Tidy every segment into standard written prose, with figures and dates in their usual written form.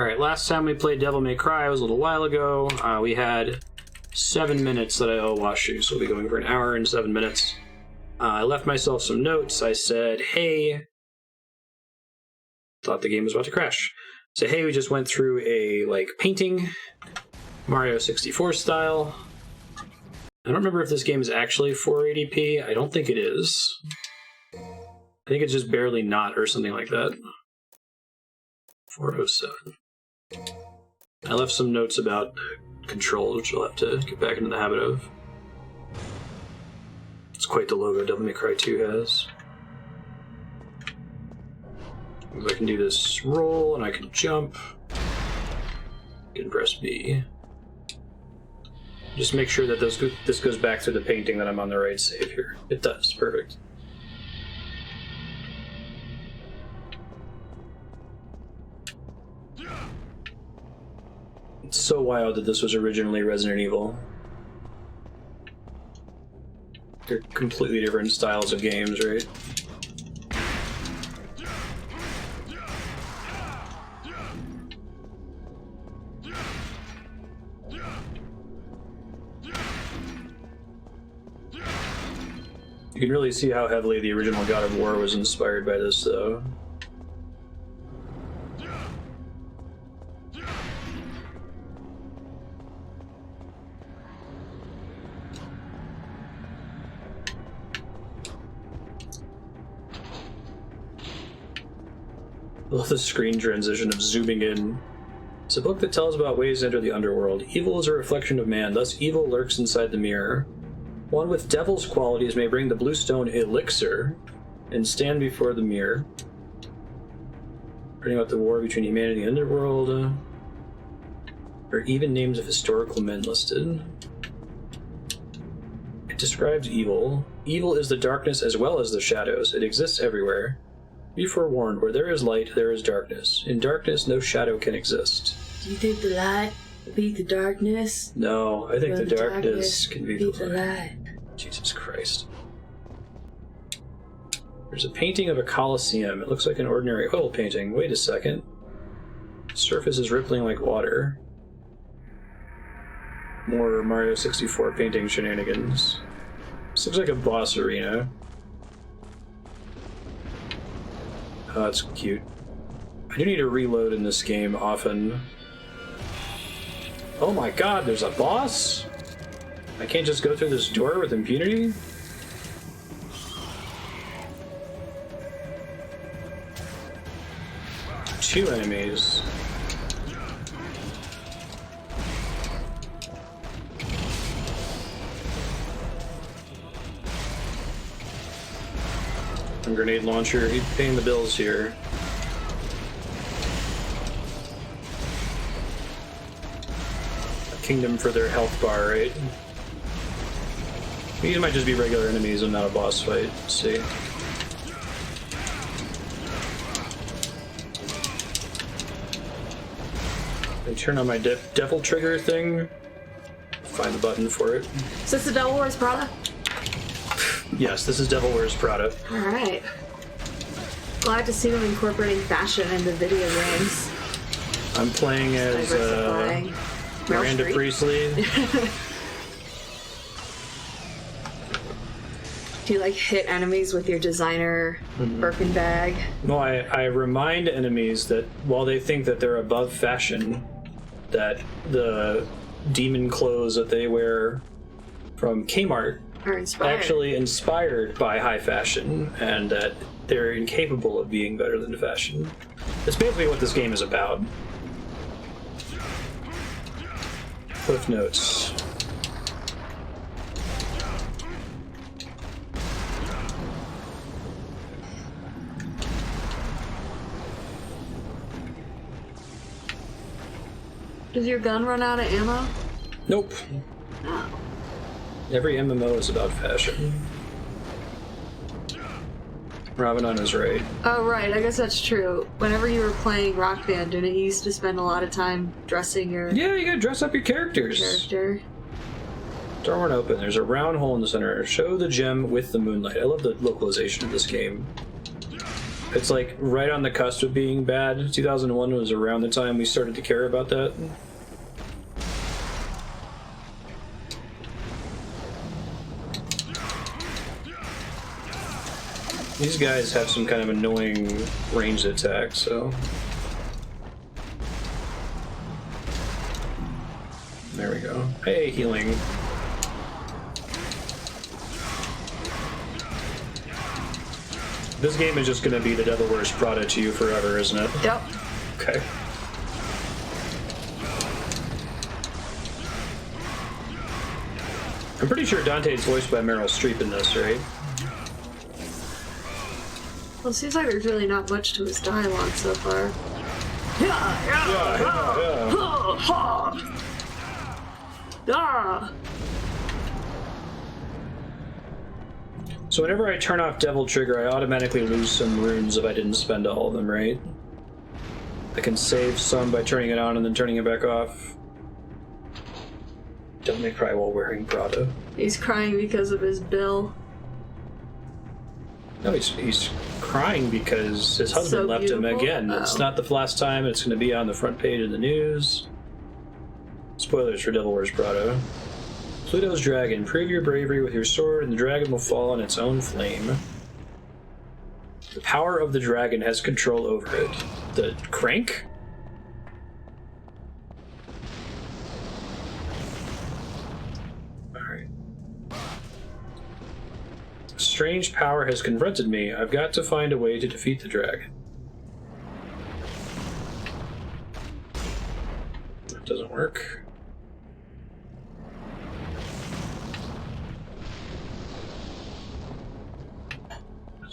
Alright, last time we played Devil May Cry was a little while ago. We had 7 minutes that I owe Washu, so we'll be going for an hour and 7 minutes. I left myself some notes. I said, hey... Thought the game was about to crash. So, hey, we just went through a, painting, Mario 64 style. I don't remember if this game is actually 480p. I don't think it is. I think it's just barely not, or something like that. 407. I left some notes about controls, which I'll have to get back into the habit of. It's quite the logo Devil May Cry 2 has. I can do this roll, and I can jump. I can press B. Just make sure that this goes back through the painting, that I'm on the right save here. It does. Perfect. It's so wild that this was originally Resident Evil. They're completely different styles of games, right? You can really see how heavily the original God of War was inspired by this, though. I love the screen transition of zooming in. It's a book that tells about ways to enter the underworld. Evil is a reflection of man, thus evil lurks inside the mirror. One with devil's qualities may bring the bluestone elixir and stand before the mirror. Bring out the war between humanity and the underworld. There are even names of historical men listed. It describes evil. Evil is the darkness as well as the shadows. It exists everywhere. Be forewarned, where there is light, there is darkness. In darkness, no shadow can exist. Do you think the light will beat the darkness? No, I think the darkness can beat the light. light. Jesus Christ. There's a painting of a Colosseum. It looks like an ordinary oil painting. Wait a second. The surface is rippling like water. More Mario 64 painting shenanigans. This looks like a boss arena. Oh, that's cute. I do need to reload in this game often. Oh my god, there's a boss? I can't just go through this door with impunity? Two enemies. A grenade launcher, he's paying the bills here. A kingdom for their health bar, right? These might just be regular enemies and not a boss fight. Let's see. I turn on my devil trigger thing. Find the button for it. Is this the Devil Wears Prada? Yes, this is Devil Wears Prada. Alright. Glad to see them incorporating fashion into video games. I'm playing as Miranda Priestley. Do you hit enemies with your designer Birkin bag? No, I remind enemies that while they think that they're above fashion, that the demon clothes that they wear from Kmart Are inspired. actually inspired by high fashion, and that they're incapable of being better than fashion. That's basically what this game is about. Cliff notes. Does your gun run out of ammo? Nope. No. Every MMO is about fashion. Ravanon is right. Oh, right. I guess that's true. Whenever you were playing Rock Band, didn't you used to spend a lot of time dressing your Yeah, you gotta dress up your characters. character? Door won't open. There's a round hole in the center. Show the gem with the moonlight. I love the localization of this game. It's like right on the cusp of being bad. 2001 was around the time we started to care about that. These guys have some kind of annoying ranged attack, so... There we go. Hey, healing. This game is just going to be the Devil Wears Prada to you forever, isn't it? Yep. Okay. I'm pretty sure Dante's voiced by Meryl Streep in this, right? Well, it seems like there's really not much to his dialogue so far. So whenever I turn off Devil Trigger, I automatically lose some runes if I didn't spend all of them, right? I can save some by turning it on and then turning it back off. Don't make cry while wearing Prada. He's crying because of his bill. No, he's crying because his husband So left him beautiful. again. Oh. It's not the last time. It's going to be on the front page of the news. Spoilers for Devil Wears Prada. Pluto's dragon. Prove your bravery with your sword, and the dragon will fall on its own flame. The power of the dragon has control over it. The crank? Alright. A strange power has confronted me. I've got to find a way to defeat the dragon. That doesn't work.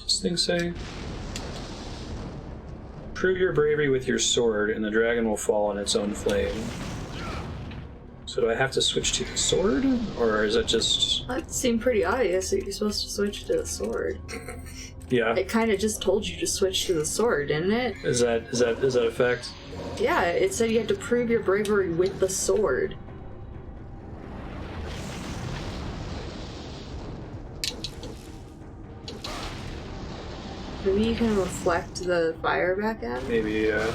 This thing say? Prove your bravery with your sword, and the dragon will fall on its own flame. So do I have to switch to the sword, or is that just... That seemed pretty obvious that you're supposed to switch to the sword. Yeah. It kind of just told you to switch to the sword, didn't it? Is that a fact? Yeah, it said you had to prove your bravery with the sword. Maybe you can reflect the fire back at him? Maybe, There's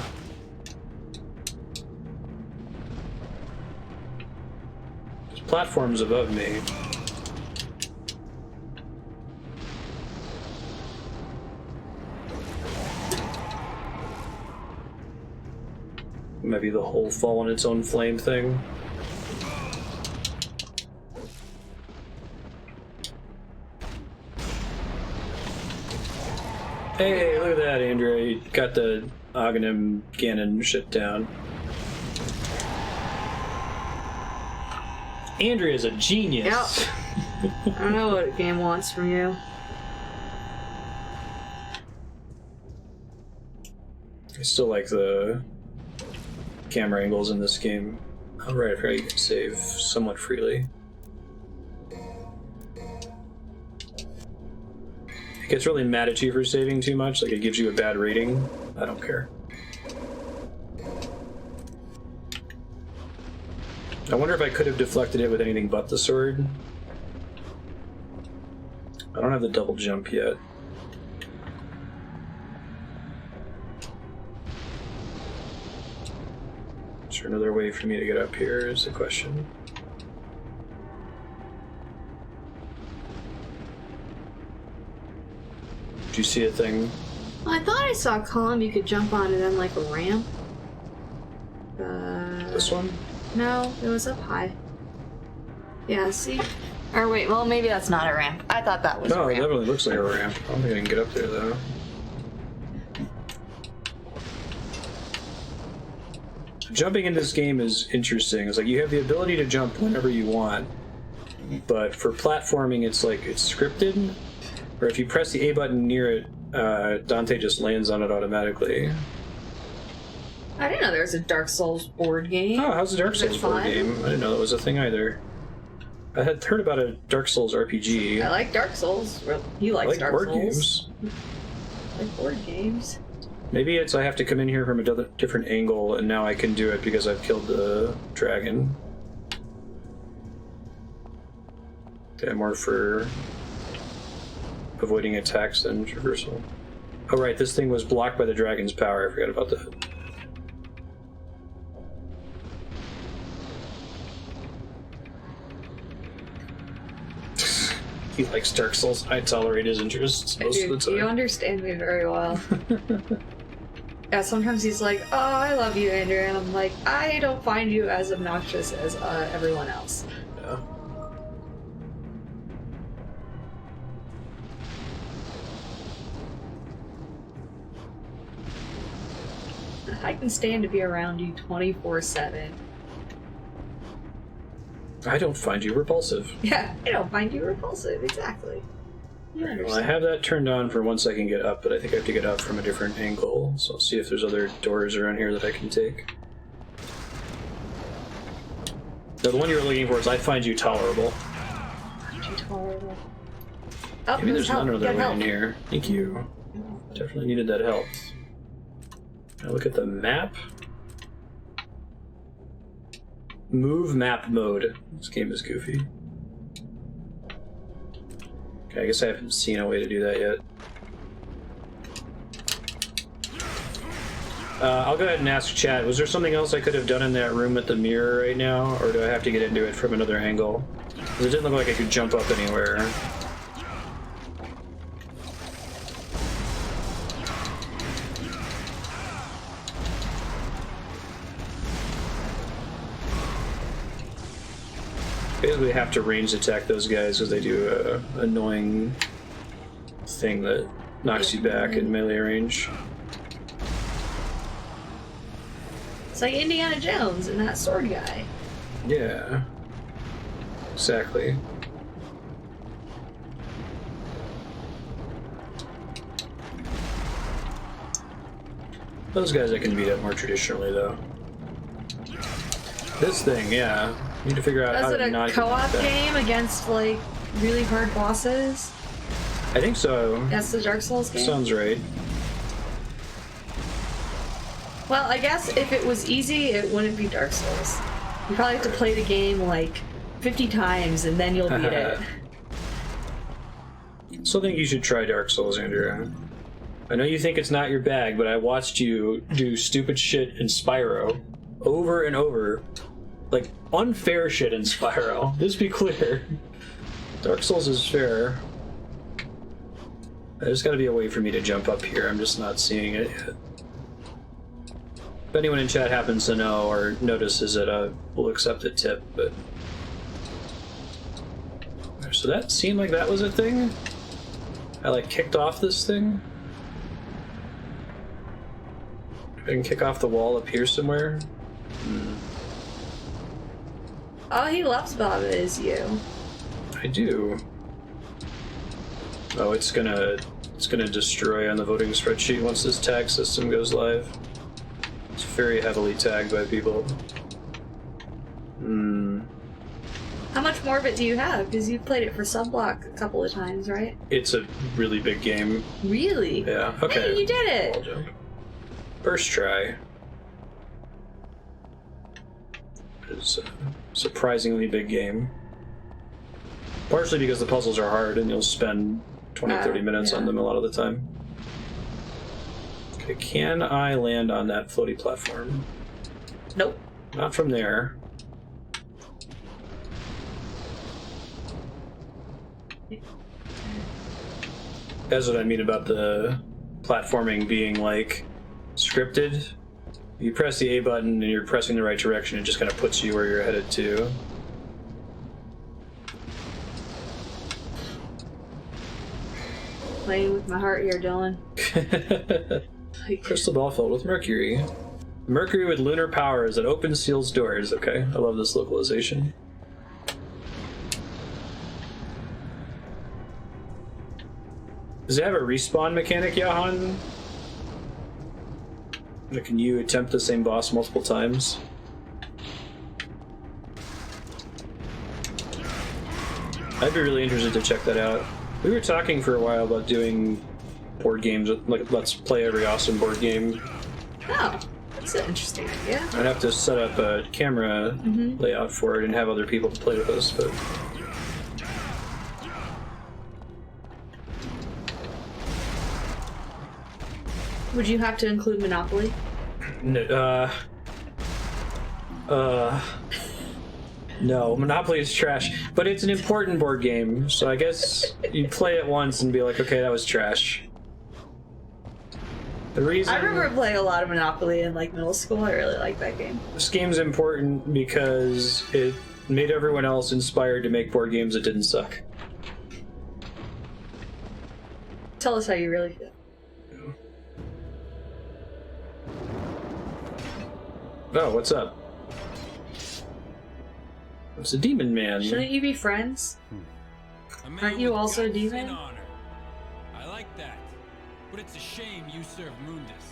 platforms above me. Maybe the whole fall on its own flame thing. Hey, look at that, Andrea. You got the Aghanim Ganon shit down. Andrea's a genius. Yep. I don't know what a game wants from you. I still like the camera angles in this game. Oh, right, I forgot you can save somewhat freely. It gets really mad at you for saving too much, like it gives you a bad rating. I don't care. I wonder if I could have deflected it with anything but the sword. I don't have the double jump yet. Is there another way for me to get up here is the question. Did you see a thing? Well, I thought I saw a column you could jump on and then like a ramp. This one? No, it was up high. Yeah, see? Or wait, well maybe that's not a ramp. I thought that was a No, it ramp. definitely looks like a ramp. I don't think I can get up there though. Jumping in this game is interesting. It's like you have the ability to jump whenever you want, but for platforming it's like it's scripted, or if you press the A button near it, Dante just lands on it automatically. I didn't know there was a Dark Souls board game. Oh, how's the Dark Is it Souls board fun? game? I didn't know that was a thing either. I had heard about a Dark Souls RPG. I like Dark Souls. Well, he I likes like Dark board Souls. games. I like board games. Maybe it's I have to come in here from a different angle, and now I can do it because I've killed the dragon. Okay, more for avoiding attacks than traversal. Oh right, this thing was blocked by the dragon's power. I forgot about that. He likes Dark Souls. I tolerate his interests most of the time. You understand me very well. Yeah, sometimes he's like, "Oh, I love you, Andrew," and I'm like, "I don't find you as obnoxious as everyone else." Yeah. I can stand to be around you 24/7. I don't find you repulsive. Yeah, I don't find you repulsive. Exactly. You understand. Well, I have that turned on for once I can get up, but I think I have to get up from a different angle. So I'll see if there's other doors around here that I can take. No, the one you were looking for is I find you tolerable. Find you tolerable. Oh, Maybe there's help. another Get way help. in here. Thank you. Definitely needed that help. Can I look at the map? Move map mode. This game is goofy. Okay, I guess I haven't seen a way to do that yet. I'll go ahead and ask chat. Was there something else I could have done in that room with the mirror right now? Or do I have to get into it from another angle? Because it didn't look like I could jump up anywhere. Basically have to range attack those guys because they do a annoying thing that knocks you back in melee range. It's like Indiana Jones and that sword guy. Yeah. Exactly. Those guys I can beat up more traditionally though. This thing, yeah. Need to figure out how Is to it not a get co-op that. game against like really hard bosses? I think so. That's the Dark Souls game? Sounds right. Well, I guess if it was easy, it wouldn't be Dark Souls. You probably have to play the game like 50 times and then you'll beat it. Still think you should try Dark Souls, Andrew. I know you think it's not your bag, but I watched you do stupid shit in Spyro over and over. Like, unfair shit in Spyro. Let's be clear. Dark Souls is fair. There's gotta be a way for me to jump up here. I'm just not seeing it yet. If anyone in chat happens to know or notices it, we'll accept a tip, but... So that seemed like that was a thing? I, like, kicked off this thing? I can kick off the wall up here somewhere? Oh, he loves Baba is you. I do. Oh, it's gonna destroy on the voting spreadsheet once this tag system goes live. It's very heavily tagged by people. How much more of it do you have? Because you've played it for Subblock a couple of times, right? It's a really big game. Really? Yeah, okay. Hey, you did it! Wall jump. First try. It's a surprisingly big game. Partially because the puzzles are hard and you'll spend 20-30 minutes on them a lot of the time. Okay, can I land on that floaty platform? Nope. Not from there. That's what I mean about the platforming being like scripted. You press the A button and you're pressing the right direction, it just kind of puts you where you're headed to. Playing with my heart here, Dylan. Crystal ball filled with mercury. Mercury with lunar powers that opens seals doors. Okay, I love this localization. Does it have a respawn mechanic, Jahan? Or can you attempt the same boss multiple times? I'd be really interested to check that out. We were talking for a while about doing board games, like let's play every awesome board game. Oh, that's an interesting idea. I'd have to set up a camera layout for it and have other people to play with us, but... Would you have to include Monopoly? No, Monopoly is trash, but it's an important board game, so I guess you play it once and be like, okay, that was trash. The reason I remember playing a lot of Monopoly in like middle school. I really liked that game. this game's important because it made everyone else inspired to make board games that didn't suck. Tell us how you really feel. Oh, what's up? It's a demon man. Shouldn't you be friends? Aren't you also a demon? I like that, but it's a shame you serve Mundus.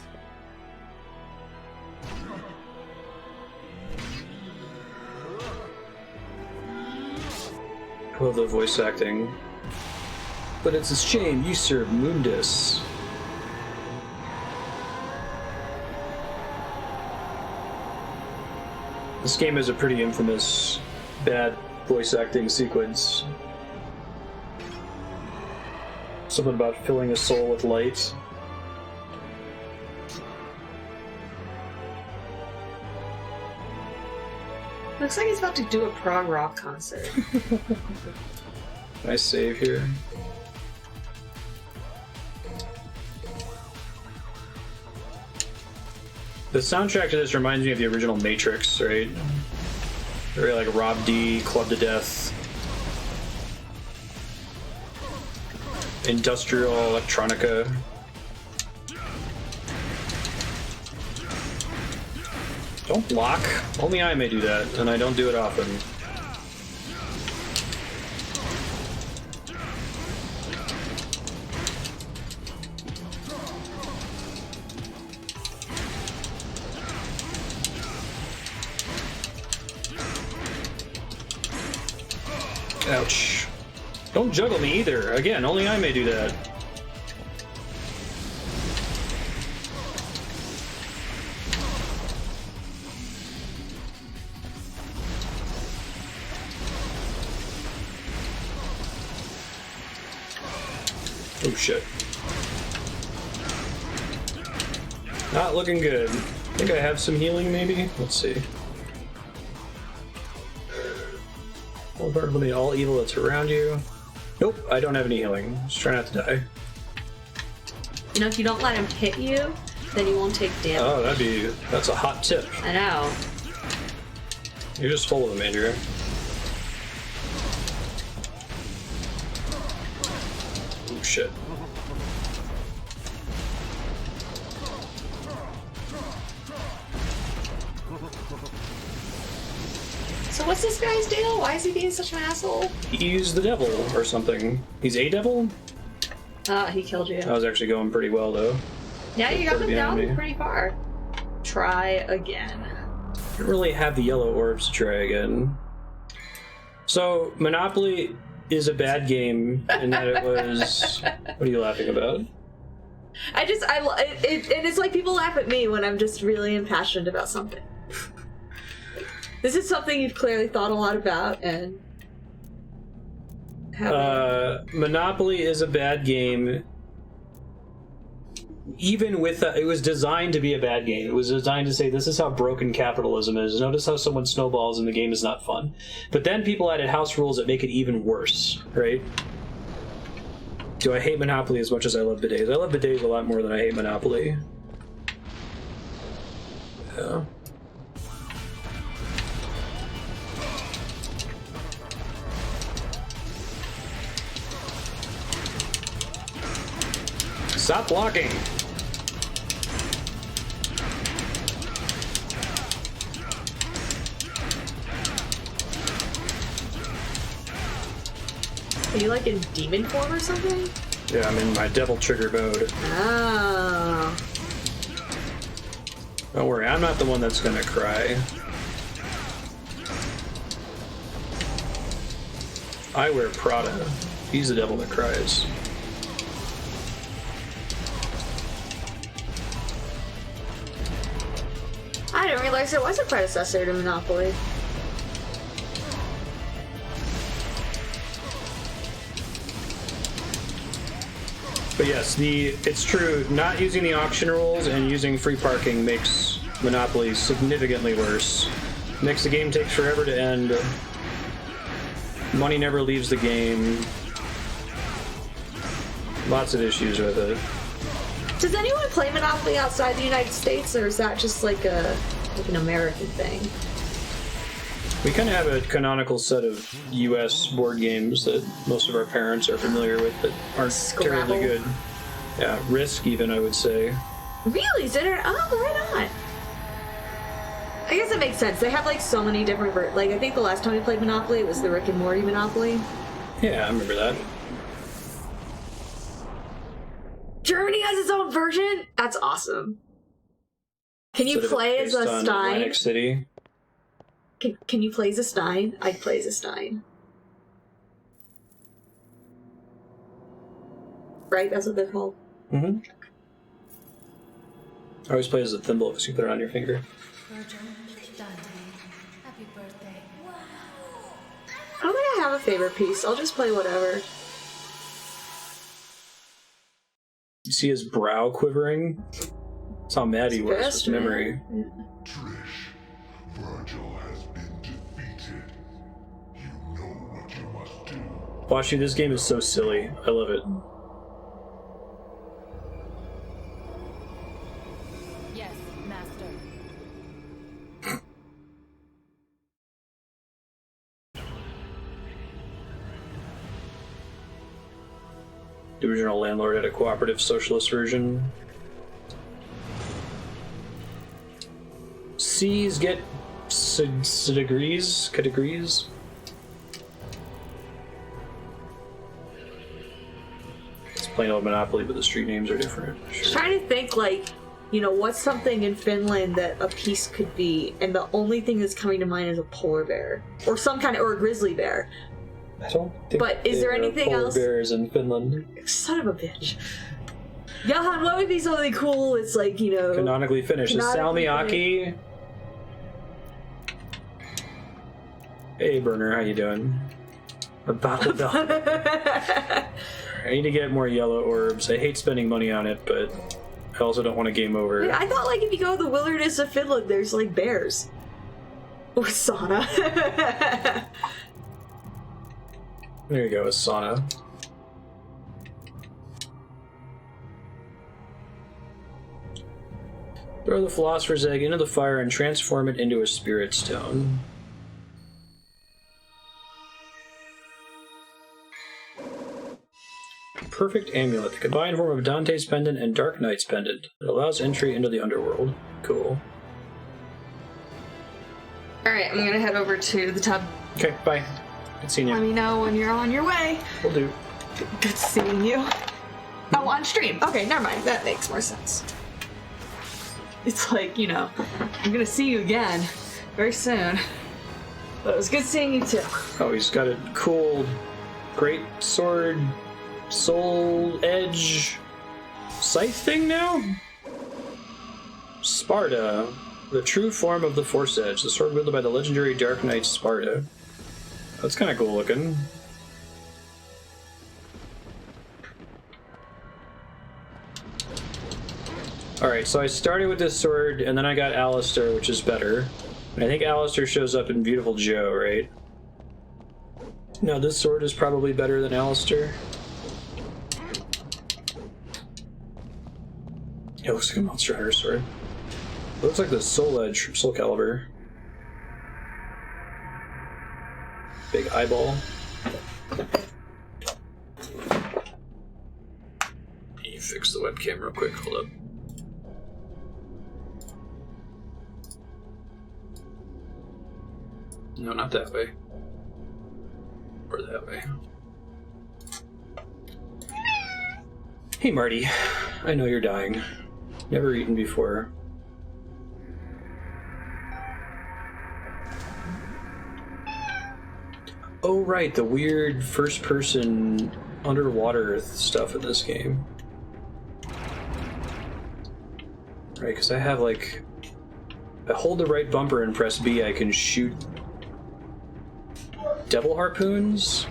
I love the voice acting. But it's a shame you serve Mundus. This game has a pretty infamous bad voice acting sequence. Something about filling a soul with light. Looks like he's about to do a prog rock concert. Nice save here. The soundtrack to this reminds me of the original Matrix, right? Very like Rob D, Club to Death, industrial electronica. Don't block. Only I may do that, and I don't do it often. Ouch. Don't juggle me either. Again, only I may do that. Oh shit. Not looking good. I think I have some healing maybe? Let's see. Eliminate all evil that's around you. Nope, I don't have any healing. Just try not to die. You know, if you don't let him hit you, then you won't take damage. Oh, that's a hot tip. I know. You're just full of them, Andrea. Oh shit. So what's this guy's deal? Why is he being such an asshole? He's the devil or something. He's a devil? He killed you. I was actually going pretty well though. Yeah, you got him behind down me. pretty far. Try again. I don't really have the yellow orbs to try again. So, Monopoly is a bad game in that it was... What are you laughing about? And it's like people laugh at me when I'm just really impassioned about something. This is something you've clearly thought a lot about, and... Monopoly is a bad game. Even with it was designed to be a bad game. It was designed to say this is how broken capitalism is. Notice how someone snowballs and the game is not fun. But then people added house rules that make it even worse, right? Do I hate Monopoly as much as I love bidets? I love bidets a lot more than I hate Monopoly. Yeah. Stop blocking! Are you like in demon form or something? Yeah, I'm in my devil trigger mode. Oh. Don't worry, I'm not the one that's gonna cry. I wear Prada. He's the devil that cries. I didn't realize there was a predecessor to Monopoly. But yes, it's true, not using the auction rules and using free parking makes Monopoly significantly worse. Makes the game take forever to end. Money never leaves the game. Lots of issues with it. Does anyone play Monopoly outside the United States, or is that just like an American thing? We kind of have a canonical set of U.S. board games that most of our parents are familiar with that aren't terribly good. Yeah, Risk even, I would say. Really? Oh, right on. I guess it makes sense. They have like so many different I think the last time we played Monopoly it was the Rick and Morty Monopoly. Yeah, I remember that. Germany has its own version? That's awesome. Can you play as a Stein? Atlantic City. Can you play as a Stein? I'd play as a Stein. Right? That's what they're called? Mm-hmm. I always play as a thimble because you put it on your finger. Happy birthday. Wow. I don't think I have a favorite piece. I'll just play whatever. You see his brow quivering? That's how mad he was with memory. Yeah. Trish, Virgil has been defeated. You know what you must do. Washi, this game is so silly. I love it. Yes, master. The original landlord had a cooperative socialist version. C's get categories. It's plain old Monopoly, but the street names are different. Sure. Trying to think, what's something in Finland that a piece could be, and the only thing that's coming to mind is a polar bear. Or or a grizzly bear. I don't think But is there anything polar else? bears in Finland. Son of a bitch. Johan, what would be something cool? It's Canonically finished. Is Salmiakki? Hey, Burner, how you doing? A bottle dog. I need to get more yellow orbs. I hate spending money on it, but I also don't want a game over. I thought if you go to the wilderness of Finland, there's bears. Or sauna. There you go, a sauna. Throw the Philosopher's Egg into the fire and transform it into a Spirit Stone. Perfect Amulet, the combined form of Dante's Pendant and Dark Knight's Pendant. It allows entry into the underworld. Cool. Alright, I'm gonna head over to the tub. Okay, bye. Good seeing you. Let me know when you're on your way. Will do. Good seeing you. Oh, on stream. Okay, never mind. That makes more sense. It's I'm gonna see you again very soon. But it was good seeing you too. Oh, he's got a cool, great sword, soul edge, scythe thing now? Sparta, the true form of the Force Edge, the sword wielded by the legendary Dark Knight Sparta. That's kind of cool looking. Alright, so I started with this sword, and then I got Alistair, which is better. And I think Alistair shows up in Beautiful Joe, right? No, this sword is probably better than Alistair. It looks like a Monster Hunter sword. It looks like the Soul Edge from Soul Calibur. Big eyeball. Let me fix the webcam real quick, hold up. No, not that way. Or that way. Hey Marty, I know you're dying. Never eaten before. Oh right, the weird first-person underwater stuff in this game. Right, because I have if I hold the right bumper and press B, I can shoot devil harpoons,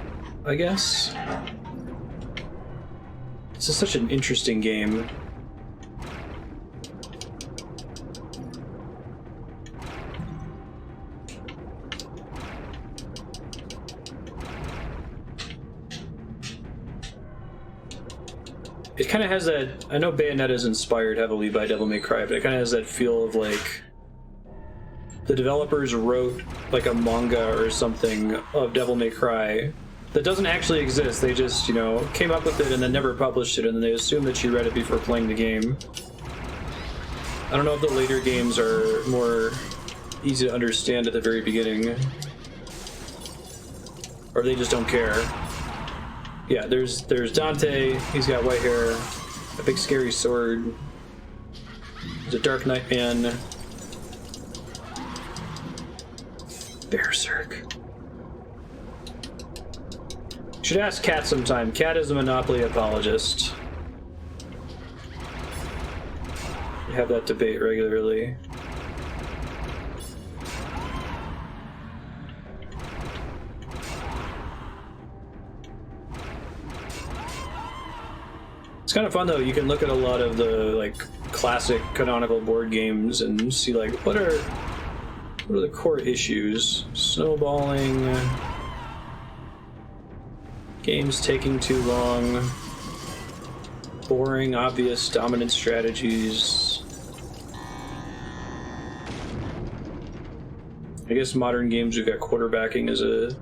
I guess? This is such an interesting game. It kind of has that. I know Bayonetta is inspired heavily by Devil May Cry, but it kind of has that feel of like the developers wrote like a manga or something of Devil May Cry that doesn't actually exist. They just, you know, came up with it and then never published it, and then they assume that you read it before playing the game. I don't know if the later games are more easy to understand at the very beginning, or they just don't care. Yeah, there's Dante. He's got white hair, a big scary sword. He's a Dark Knight man. Berserk. Should ask Kat sometime. Kat is a Monopoly apologist. We have that debate regularly. It's kind of fun though. You can look at a lot of the like classic canonical board games and see like what are the core issues? Snowballing, games taking too long, boring, obvious dominant strategies. I guess modern games we've got quarterbacking as a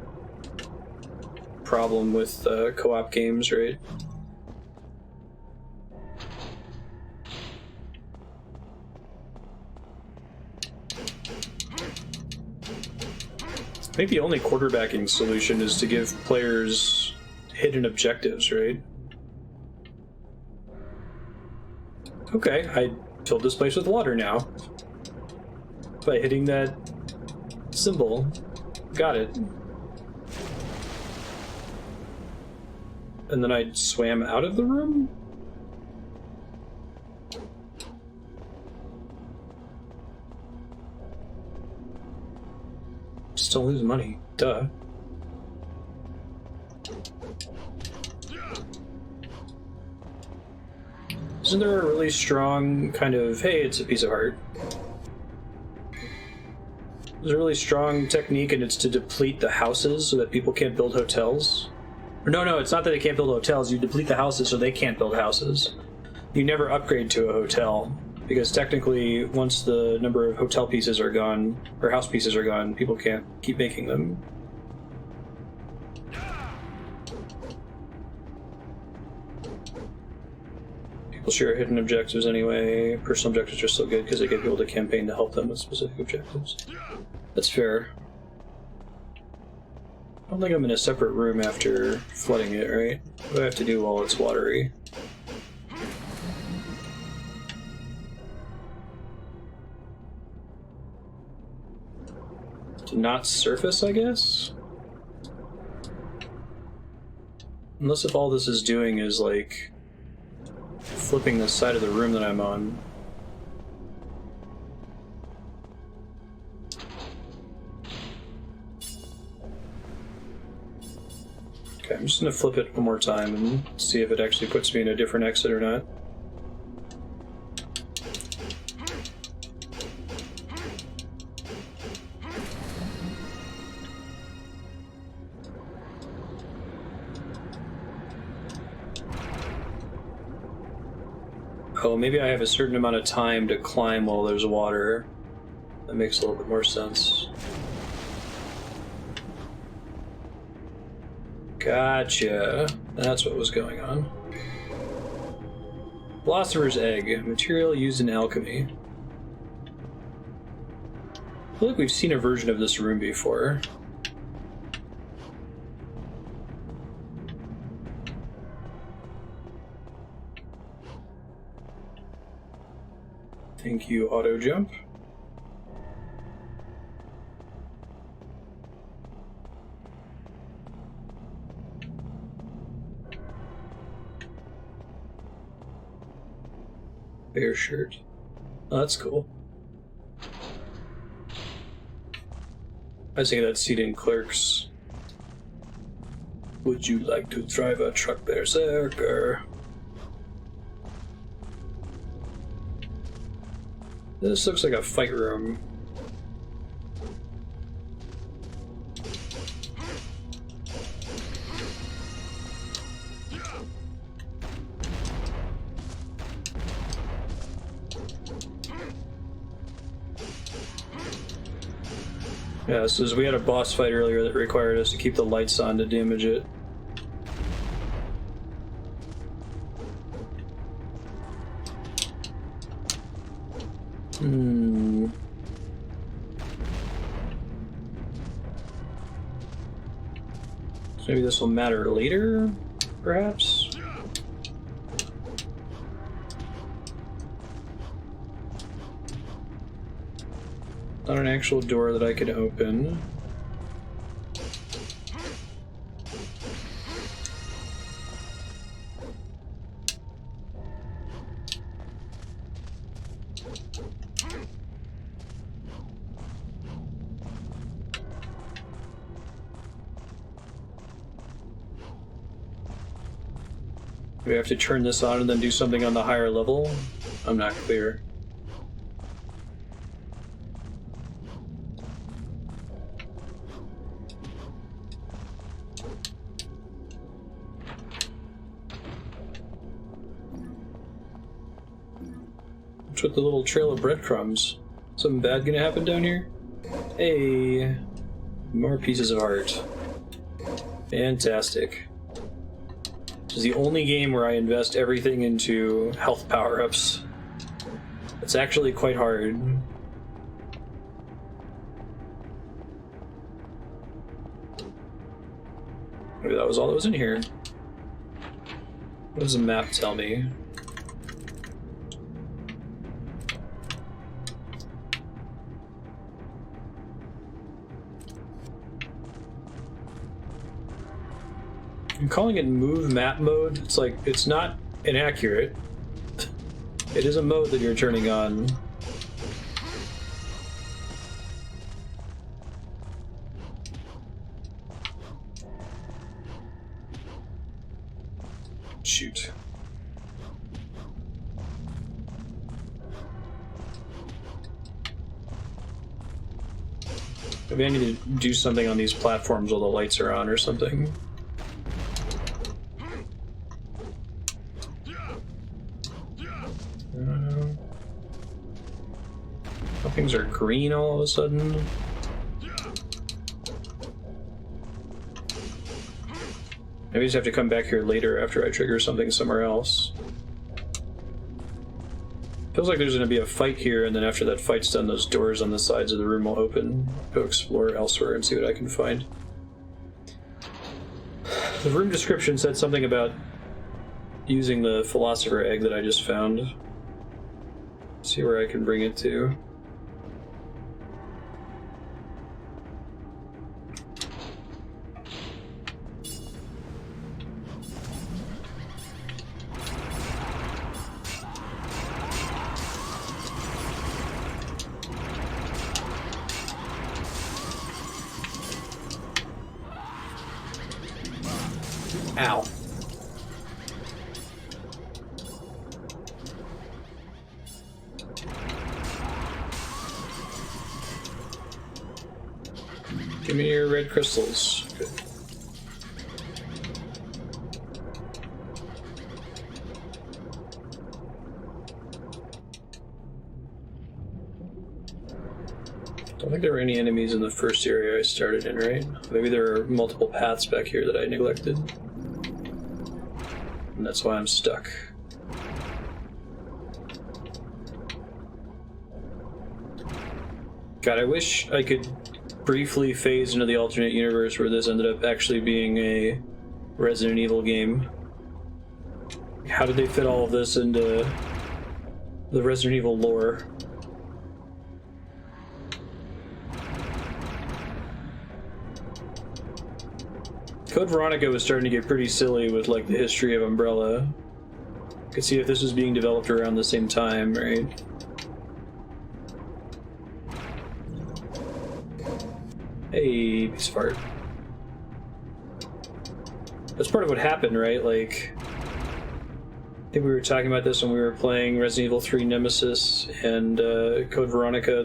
problem with co-op games, right? I think the only quarterbacking solution is to give players hidden objectives, right? Okay, I filled this place with water now. By hitting that symbol. Got it. And then I swam out of the room? Still lose money. Duh. Isn't there a really strong kind of, hey, it's a piece of art? There's a really strong technique, and it's to deplete the houses so that people can't build hotels. Or no, it's not that they can't build hotels. You deplete the houses so they can't build houses. You never upgrade to a hotel, because technically, once the number of hotel pieces are gone, or house pieces are gone, people can't keep making them. People share hidden objectives anyway. Personal objectives are so good because they get people to campaign to help them with specific objectives. That's fair. I don't think I'm in a separate room after flooding it, right? What do I have to do while it's watery? To not surface, I guess? Unless if all this is doing is, like, flipping the side of the room that I'm on. Okay, I'm just gonna flip it one more time and see if it actually puts me in a different exit or not. Oh, maybe I have a certain amount of time to climb while there's water. That makes a little bit more sense. Gotcha. That's what was going on. Philosopher's Egg, material used in alchemy. I feel like we've seen a version of this room before. Thank you, auto jump. Bear shirt. Oh, that's cool. I was thinking that seat in Clerks. Would you like to drive a truck, Berserker? This looks like a fight room. Yeah, so we had a boss fight earlier that required us to keep the lights on to damage it. So maybe this will matter later, perhaps? Not an actual door that I could open. Do we have to turn this on and then do something on the higher level? I'm not clear. What's with the little trail of breadcrumbs? Something bad gonna happen down here? Hey, more pieces of art. Fantastic. This is the only game where I invest everything into health power-ups. It's actually quite hard. Maybe that was all that was in here. What does the map tell me? I'm calling it move map mode. It's like, it's not inaccurate. It is a mode that you're turning on. Shoot. Maybe I need to do something on these platforms while the lights are on or something. Things are green all of a sudden. Maybe I just have to come back here later after I trigger something somewhere else. Feels like there's going to be a fight here, and then after that fight's done, those doors on the sides of the room will open. Go explore elsewhere and see what I can find. The room description said something about using the Philosopher egg that I just found. Let's see where I can bring it to. Ow. Give me your red crystals. Good. Don't think there were any enemies in the first area I started in, right? Maybe there are multiple paths back here that I neglected. And that's why I'm stuck. God, I wish I could briefly phase into the alternate universe where this ended up actually being a Resident Evil game. How did they fit all of this into the Resident Evil lore? Code Veronica was starting to get pretty silly with like the history of Umbrella. Could see if this was being developed around the same time, right? Hey, piece of art. That's part of what happened, right? Like, I think we were talking about this when we were playing Resident Evil 3 Nemesis and Code Veronica.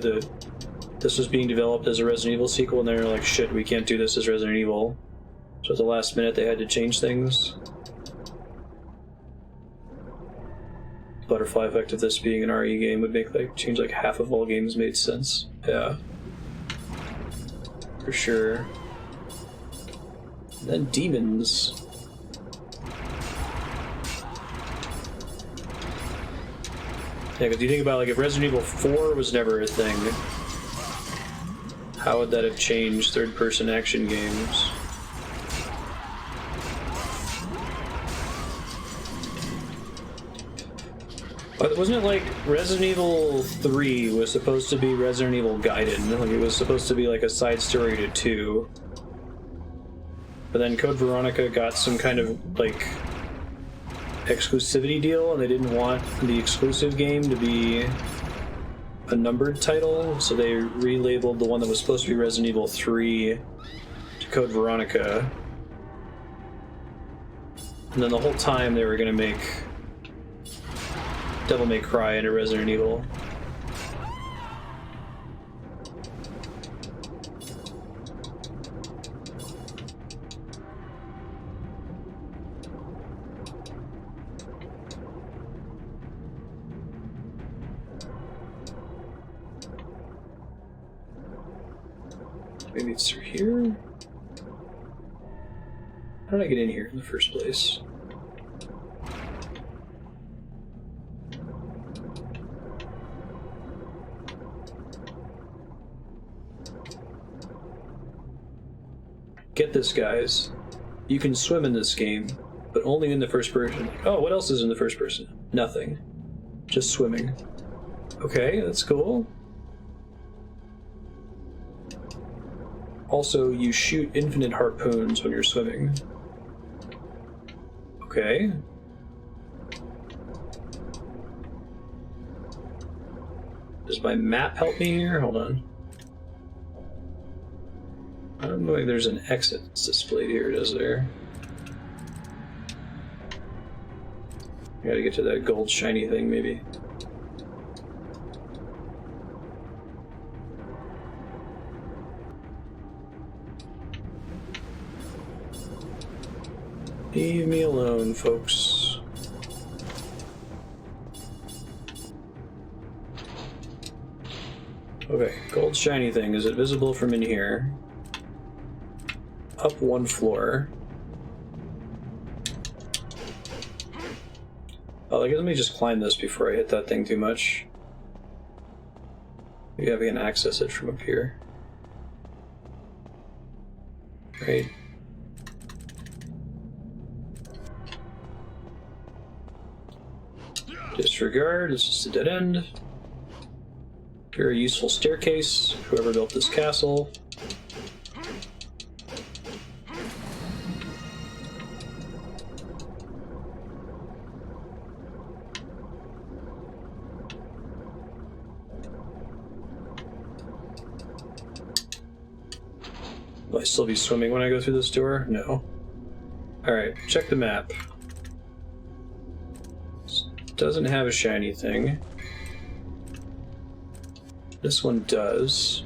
This was being developed as a Resident Evil sequel, and they were like, shit, we can't do this as Resident Evil. So at the last minute, they had to change things. The butterfly effect of this being an RE game would make change half of all games made sense. Yeah. For sure. And then demons. Yeah, because you think about if Resident Evil 4 was never a thing, how would that have changed third-person action games? Wasn't it Resident Evil 3 was supposed to be Resident Evil Gaiden? It was supposed to be a side story to 2. But then Code Veronica got some kind of exclusivity deal, and they didn't want the exclusive game to be a numbered title, so they relabeled the one that was supposed to be Resident Evil 3 to Code Veronica. And then the whole time they were going to make Devil May Cry into Resident Evil. Maybe it's through here? How did I get in here in the first place? Get this, guys. You can swim in this game, but only in the first person. Oh, what else is in the first person? Nothing. Just swimming. Okay, that's cool. Also, you shoot infinite harpoons when you're swimming. Okay. Does my map help me here? Hold on. I don't know if there's an exit that's displayed here, is there? I gotta get to that gold shiny thing, maybe. Leave me alone, folks. Okay, gold shiny thing. Is it visible from in here? Up one floor. Oh, I guess let me just climb this before I hit that thing too much. Maybe I can access it from up here. Right. Disregard, it's just a dead end. Very useful staircase, whoever built this castle. Will I still be swimming when I go through this door? No. Alright, check the map. Doesn't have a shiny thing. This one does.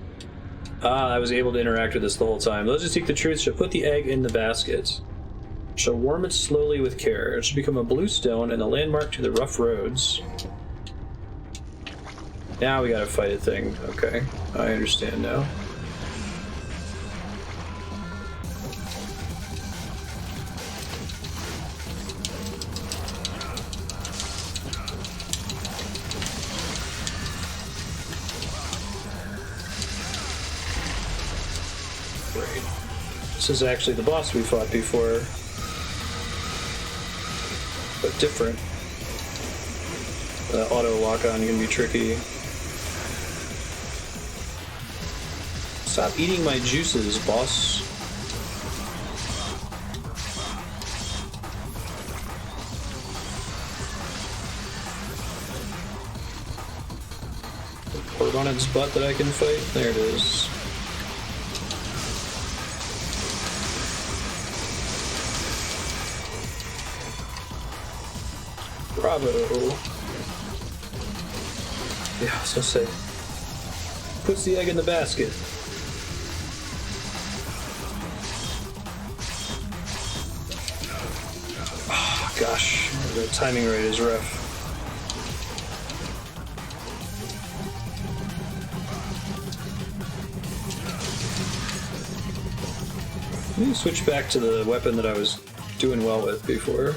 Ah, I was able to interact with this the whole time. Those who seek the truth shall put the egg in the basket. Shall warm it slowly with care. It shall become a blue stone and a landmark to the rough roads. Now we gotta fight a thing. Okay, I understand now. This is actually the boss we fought before, but different. Auto lock-on can be tricky. Stop eating my juices, boss. Port on its butt that I can fight? There it is. Bravo. Yeah, I was gonna say. Puts the egg in the basket. Oh, gosh, the timing rate is rough. Let me switch back to the weapon that I was doing well with before.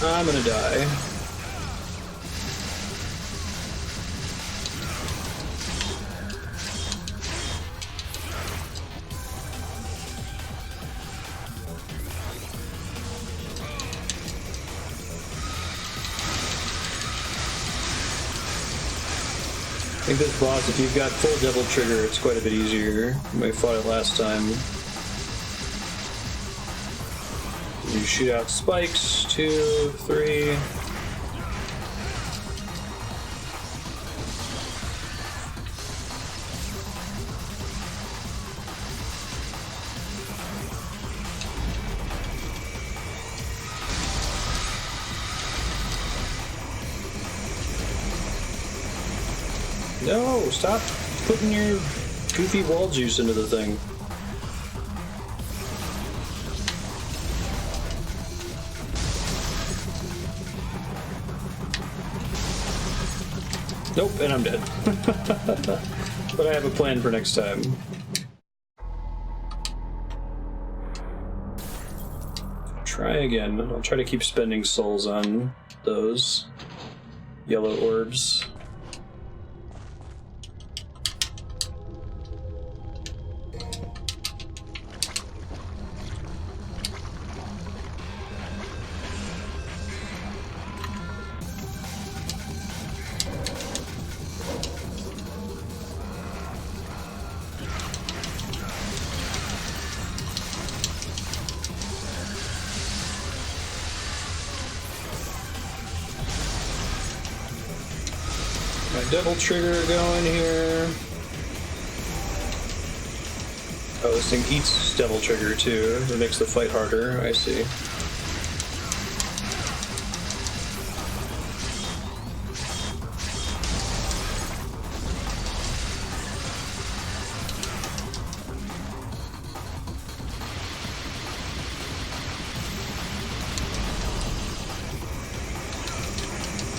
I'm gonna die. I think this boss, if you've got full devil trigger, it's quite a bit easier. I fought it last time. You shoot out spikes, 2, 3. No, stop putting your goofy wall juice into the thing. Nope, and I'm dead. But I have a plan for next time. Try again. I'll try to keep spending souls on those yellow orbs. My double trigger going here. Oh, this thing eats devil trigger too. It makes the fight harder, I see.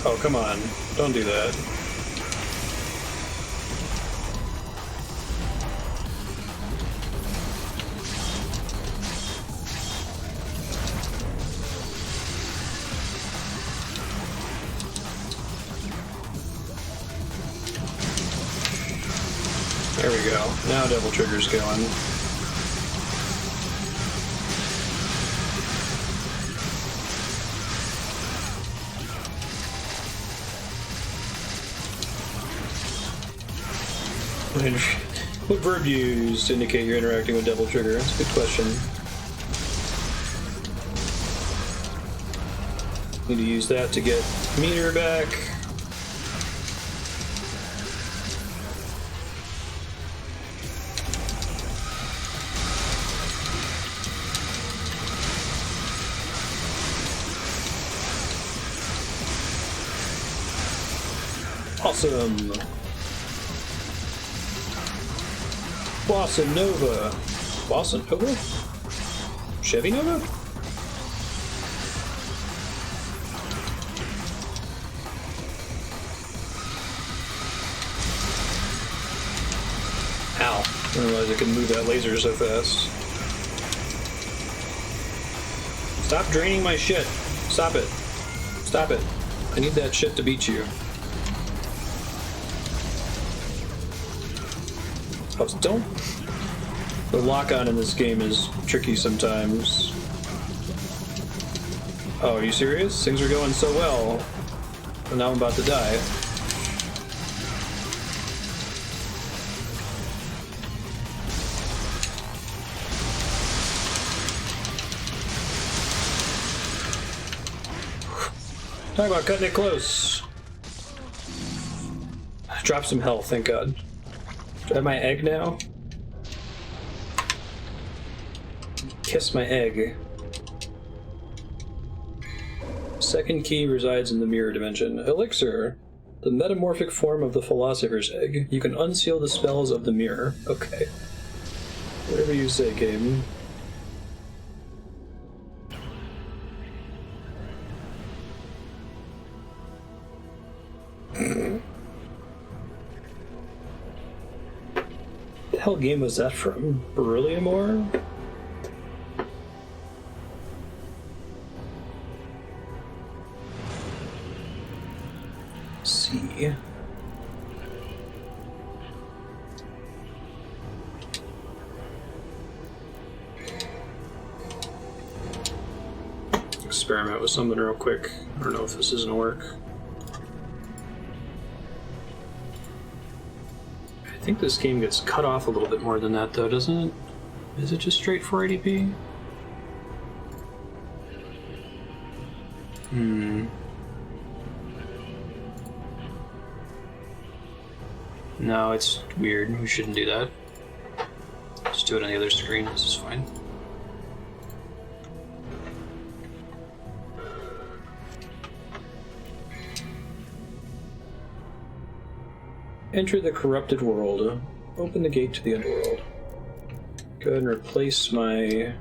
Oh, come on. Don't do that. There we go. Now double trigger's going. What verb do you use to indicate you're interacting with double trigger? That's a good question. Need to use that to get meter back. Awesome! Bossa Nova. Bossa Nova? Chevy Nova? Ow. I didn't realize I could move that laser so fast. Stop draining my shit. Stop it. Stop it. I need that shit to beat you. Oh, don't. The lock-on in this game is tricky sometimes. Oh, are you serious? Things are going so well, and now I'm about to die. Talk about cutting it close. Drop some health, thank God. Do I have my egg now? kiss my egg. Second key resides in the mirror dimension. Elixir, the metamorphic form of the Philosopher's egg. You can unseal the spells of the mirror. Okay. Whatever you say, game. The hell game was that from? Beryllium? See. Experiment with something real quick. I don't know if this is gonna work. I think this game gets cut off a little bit more than that, though, doesn't it? Is it just straight 480p? No, it's weird. We shouldn't do that. Just do it on the other screen. This is fine. Enter the corrupted world. Open the gate to the underworld. Go ahead and replace my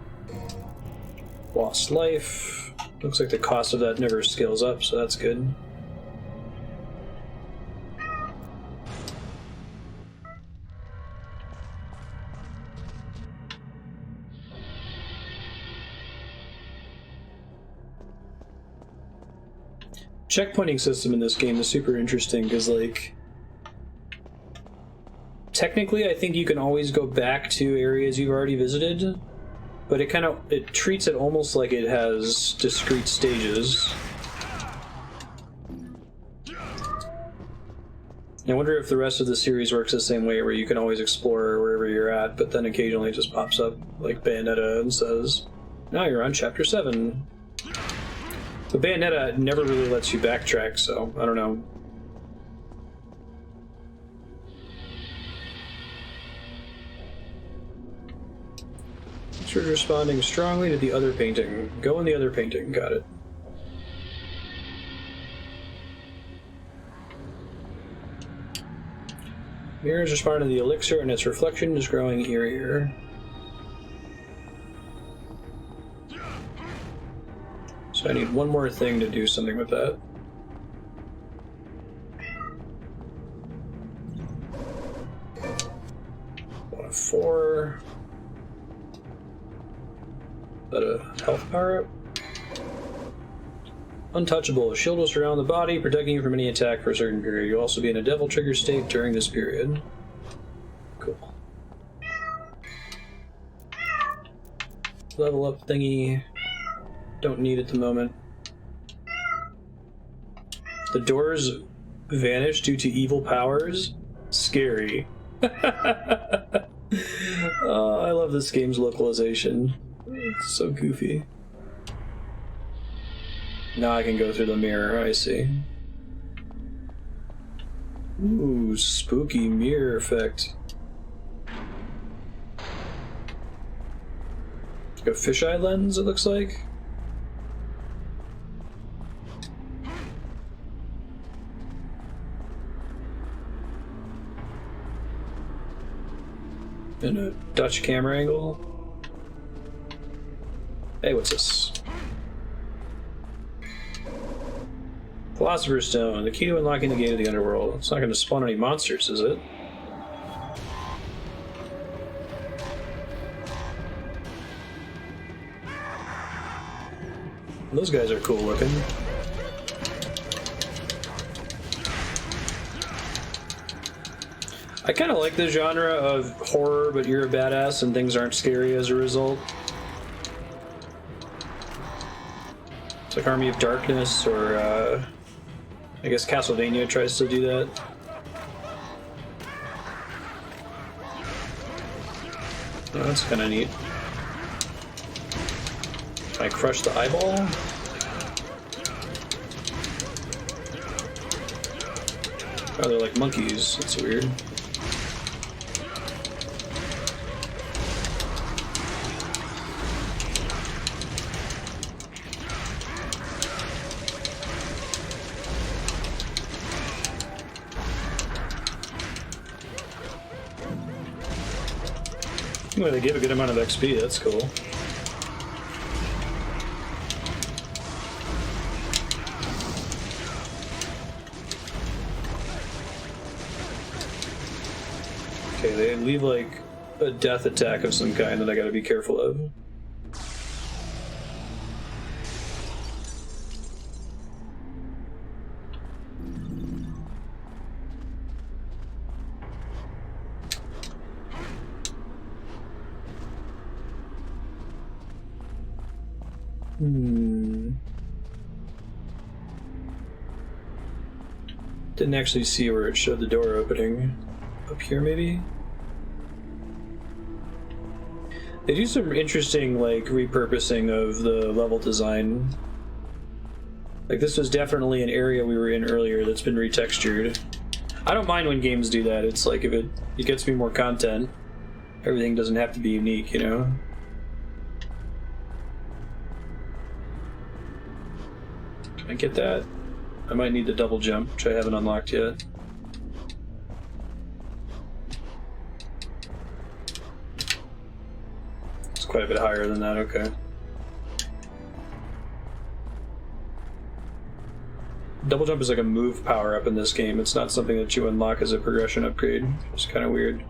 lost life. Looks like the cost of that never scales up, so that's good. Checkpointing system in this game is super interesting because, like, technically I think you can always go back to areas you've already visited, but it treats it almost like it has discrete stages. I wonder if the rest of the series works the same way, where you can always explore wherever you're at, but then occasionally it just pops up like Bayonetta and says, now you're on chapter 7. But Bayonetta never really lets you backtrack, so I don't know. You're responding strongly to the other painting. Go in the other painting. Got it. Mirrors respond to the elixir, and its reflection is growing eerier. So I need one more thing to do something with that. One of 4. Is that a health power-up? Untouchable. A shield will surround the body, protecting you from any attack for a certain period. You'll also be in a devil trigger state during this period. Cool. Level up thingy. Don't need at the moment. The doors vanish due to evil powers? Scary. Oh, I love this game's localization. It's so goofy. Now I can go through the mirror, I see. Ooh, spooky mirror effect. Like a fisheye lens, it looks like. And a Dutch camera angle. Hey, what's this? Philosopher's Stone, the key to unlocking the gate of the underworld. It's not going to spawn any monsters, is it? Those guys are cool looking. I kind of like the genre of horror, but you're a badass and things aren't scary as a result. It's like Army of Darkness, or I guess Castlevania tries to do that. Oh, that's kind of neat. Can I crush the eyeball? Oh, they're like monkeys. That's weird. Well, they gave a good amount of XP, that's cool. Okay, they leave like a death attack of some kind that I gotta be careful of. Didn't actually see where it showed the door opening. Up here, maybe? They do some interesting, like, repurposing of the level design. Like, this was definitely an area we were in earlier that's been retextured. I don't mind when games do that. It's like, if it gets me more content, everything doesn't have to be unique, you know? Can I get that? I might need the double jump, which I haven't unlocked yet. It's quite a bit higher than that, okay. Double jump is like a move power up in this game. It's not something that you unlock as a progression upgrade. It's kind of weird.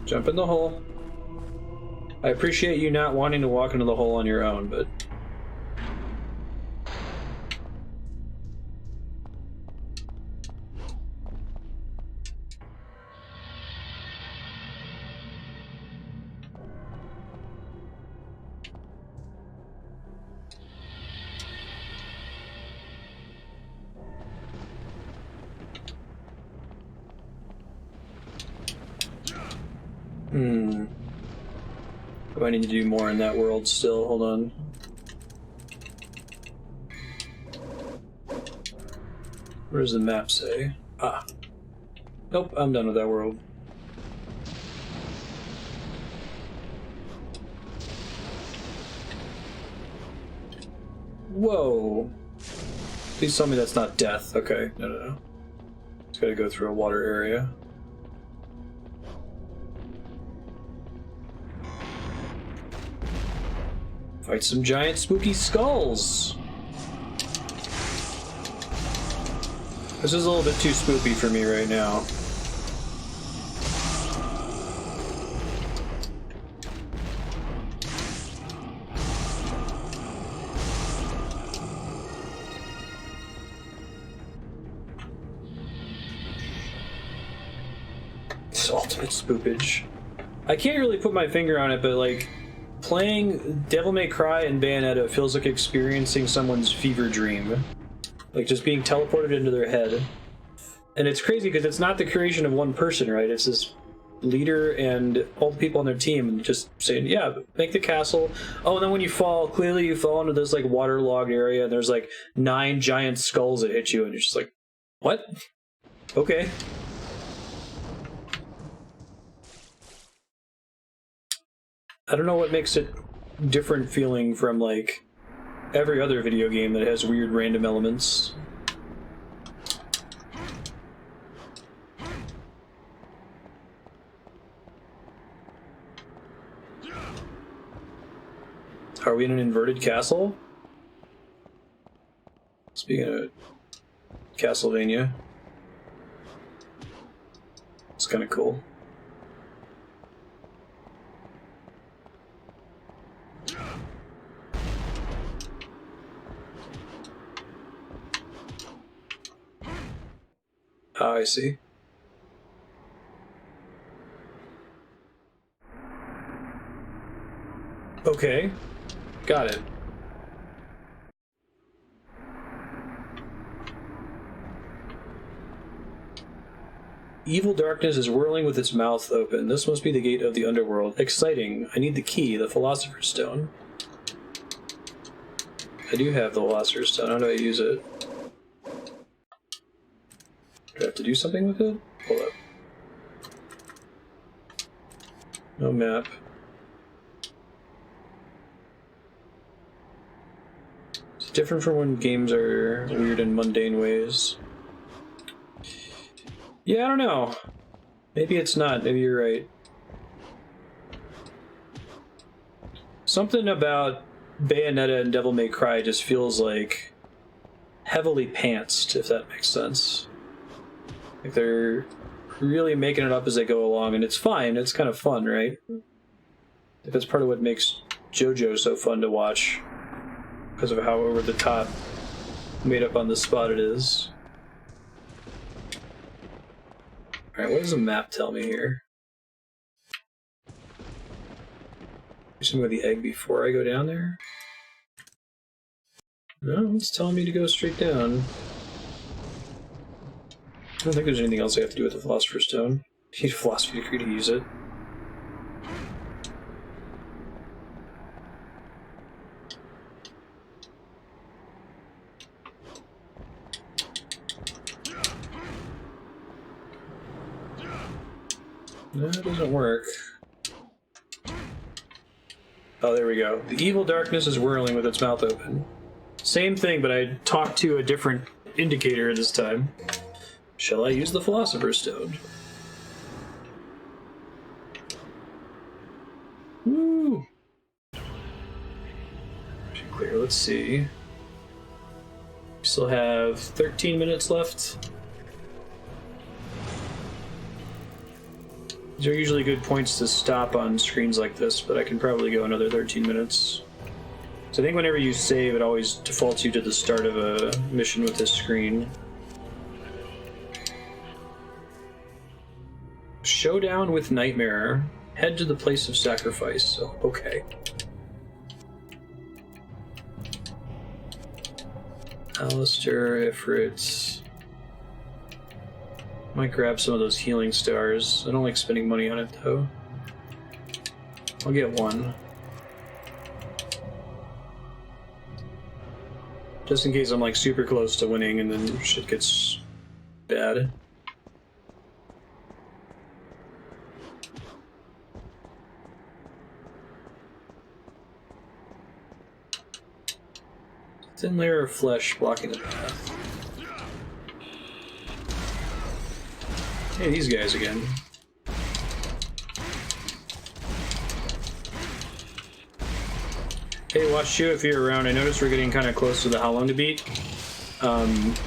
Jump in the hole. I appreciate you not wanting to walk into the hole on your own, but... I need to do more in that world still. Hold on. Where does the map say? Ah. Nope, I'm done with that world. Whoa. Please tell me that's not death. Okay, no. It's gotta go through a water area. Fight some giant spooky skulls! This is a little bit too spooky for me right now. It's ultimate spoopage. I can't really put my finger on it, but like, playing Devil May Cry and Bayonetta feels like experiencing someone's fever dream. Like just being teleported into their head. And it's crazy because it's not the creation of one person, right? It's this leader and all the people on their team and just saying, yeah, make the castle. Oh, and then when you fall, clearly you fall into this like waterlogged area and there's like 9 giant skulls that hit you and you're just like, what? Okay. I don't know what makes it different feeling from, like, every other video game that has weird random elements. Are we in an inverted castle? Speaking of Castlevania. It's kind of cool. Ah, I see. Okay. Got it. Evil darkness is whirling with its mouth open. This must be the gate of the underworld. Exciting. I need the key, the Philosopher's Stone. I do have the Philosopher's Stone. How do I use it? Do I have to do something with it? Hold up. No map. It's different from when games are weird in mundane ways. Yeah, I don't know. Maybe it's not. Maybe you're right. Something about Bayonetta and Devil May Cry just feels like heavily pantsed, if that makes sense. Like they're really making it up as they go along, and it's fine. It's kind of fun, right? That's part of what makes JoJo so fun to watch, because of how over the top, made up on the spot it is. Alright, what does the map tell me here? Something with the egg before I go down there? No, it's telling me to go straight down. I don't think there's anything else I have to do with the Philosopher's Stone. I need a philosophy degree to use it. No, it doesn't work. Oh, there we go. The evil darkness is whirling with its mouth open. Same thing, but I talked to a different indicator this time. Shall I use the Philosopher's Stone? Woo! Clear, let's see. Still have 13 minutes left. These are usually good points to stop on screens like this, but I can probably go another 13 minutes. So I think whenever you save, it always defaults you to the start of a mission with this screen. Showdown with Nightmare. Head to the place of sacrifice. Oh, okay. Alistair, Ifrit. Might grab some of those healing stars. I don't like spending money on it, though. I'll get one. Just in case I'm like super close to winning and then shit gets bad. Thin layer of flesh blocking the path. Hey, these guys again. Hey, watch you if you're around. I noticed we're getting kind of close to the how long to beat.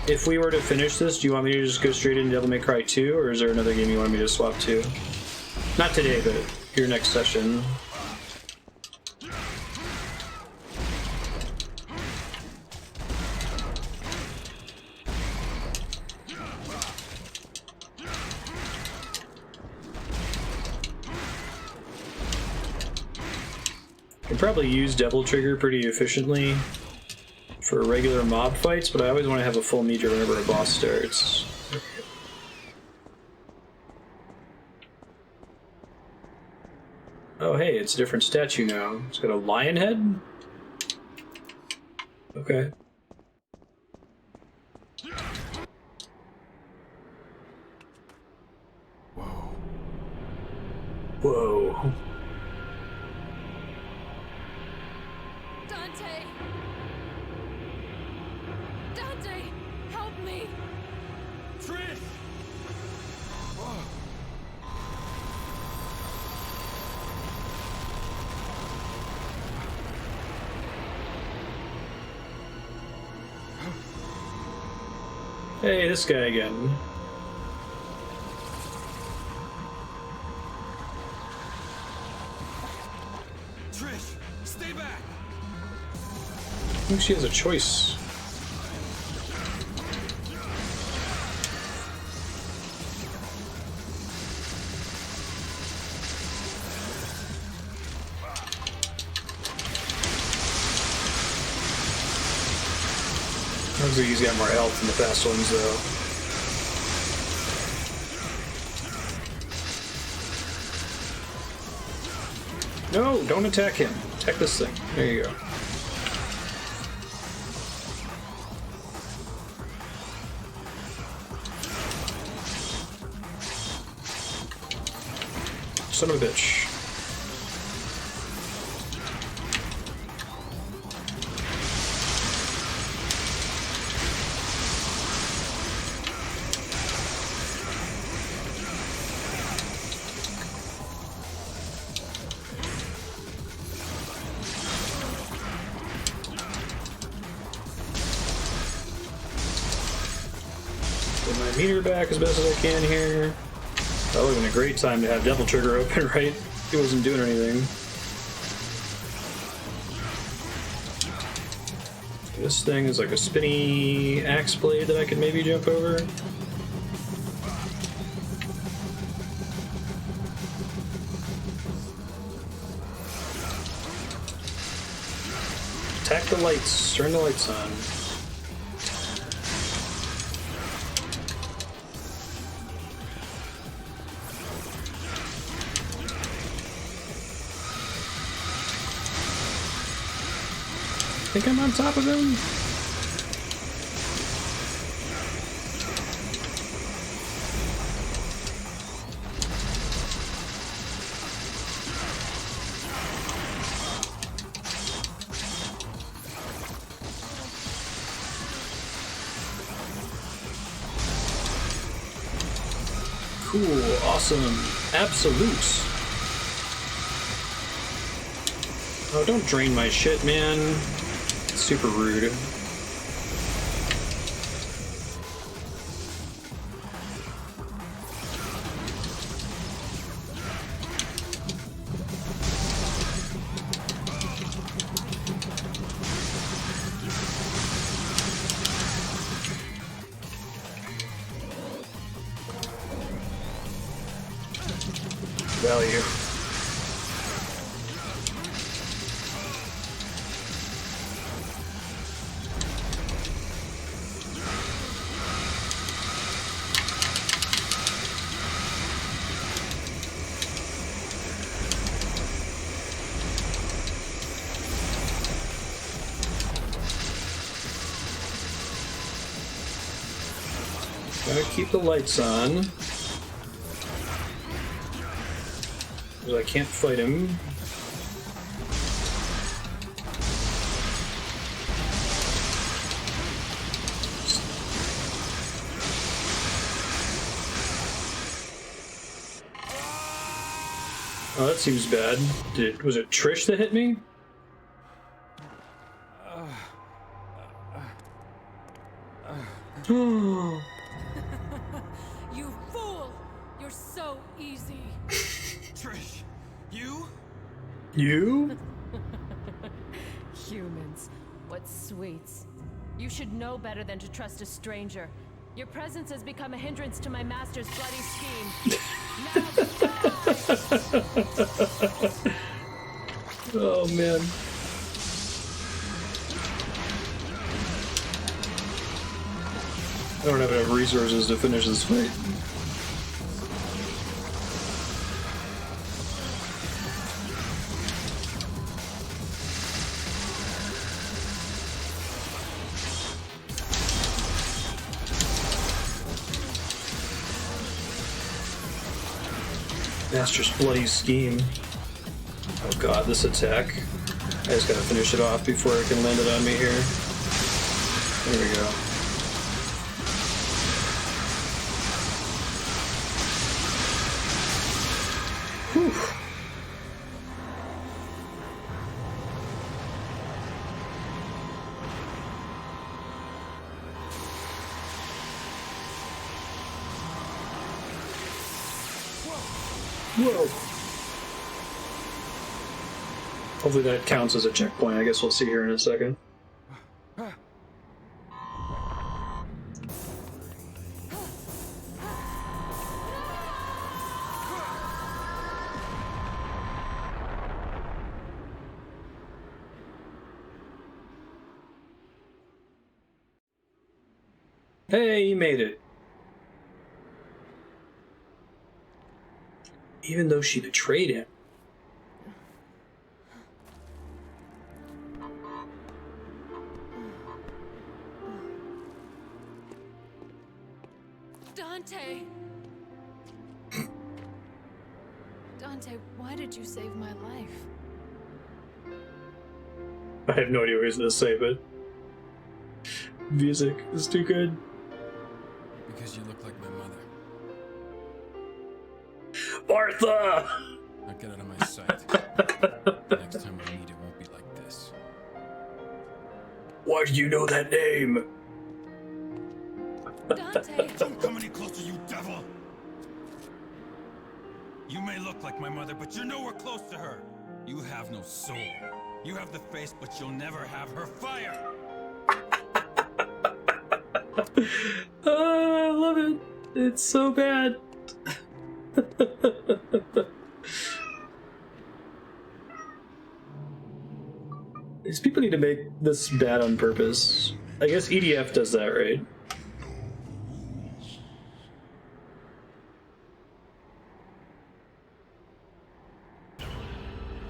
If we were to finish this, do you want me to just go straight into Devil May Cry 2, or is there another game you want me to swap to? Not today, but your next session. Probably use Devil Trigger pretty efficiently for regular mob fights, but I always want to have a full meter whenever a boss starts. Oh hey, it's a different statue now. It's got a lion head? Okay. Whoa. Whoa. Hey, this guy again. Trish, stay back. I think she has a choice. Looks like he's got more health than the past ones, though. No, don't attack him. Attack this thing. There you go. Son of a bitch. Get my meter back as best as I can here. That would have been a great time to have Devil Trigger open, right? He wasn't doing anything. This thing is like a spinny axe blade that I could maybe jump over. Attack the lights. Turn the lights on. I think I'm on top of him. Cool, awesome, absolute. Oh, don't drain my shit, man. It's super rude. Value. Gotta keep the lights on. Because I can't fight him. Oh, that seems bad. Was it Trish that hit me? You fool! You're so easy. Trish, you? You? Humans, what sweets. You should know better than to trust a stranger. Your presence has become a hindrance to my master's bloody scheme. Oh man. I don't have enough resources to finish this fight. Master's bloody scheme. Oh god, this attack. I just gotta finish it off before it can land it on me here. There we go. Whew. Whoa. Hopefully that counts as a checkpoint. I guess we'll see here in a second. Hey, you made it. Even though she betrayed him. Dante! Dante, why did you save my life? I have no idea what he's gonna say, but music is too good. Because you look like my mother. Martha! Now get out of my sight. Next time we meet, it won't be like this. Why do you know that name? Dante! Don't come any closer, you devil! You may look like my mother, but you're nowhere close to her. You have no soul. You have the face, but you'll never have her fire. I love it. It's so bad. These people need to make this bad on purpose. I guess EDF does that, right?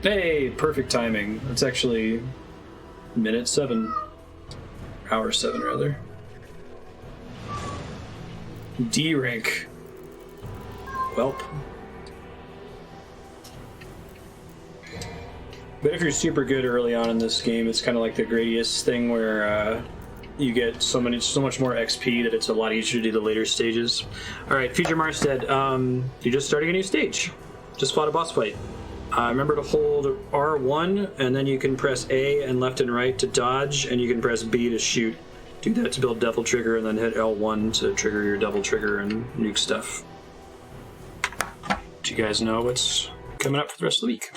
Hey, perfect timing. It's actually minute 7. Hour 7, rather. D rank. Welp. But if you're super good early on in this game, it's kind of like the Gradius thing where you get so much more XP that it's a lot easier to do the later stages. Alright, Future Marstead, you're just starting a new stage. Just fought a boss fight. Remember to hold R1, and then you can press A and left and right to dodge, and you can press B to shoot. Do that to build Devil Trigger, and then hit L1 to trigger your Devil Trigger and nuke stuff. Do you guys know what's coming up for the rest of the week?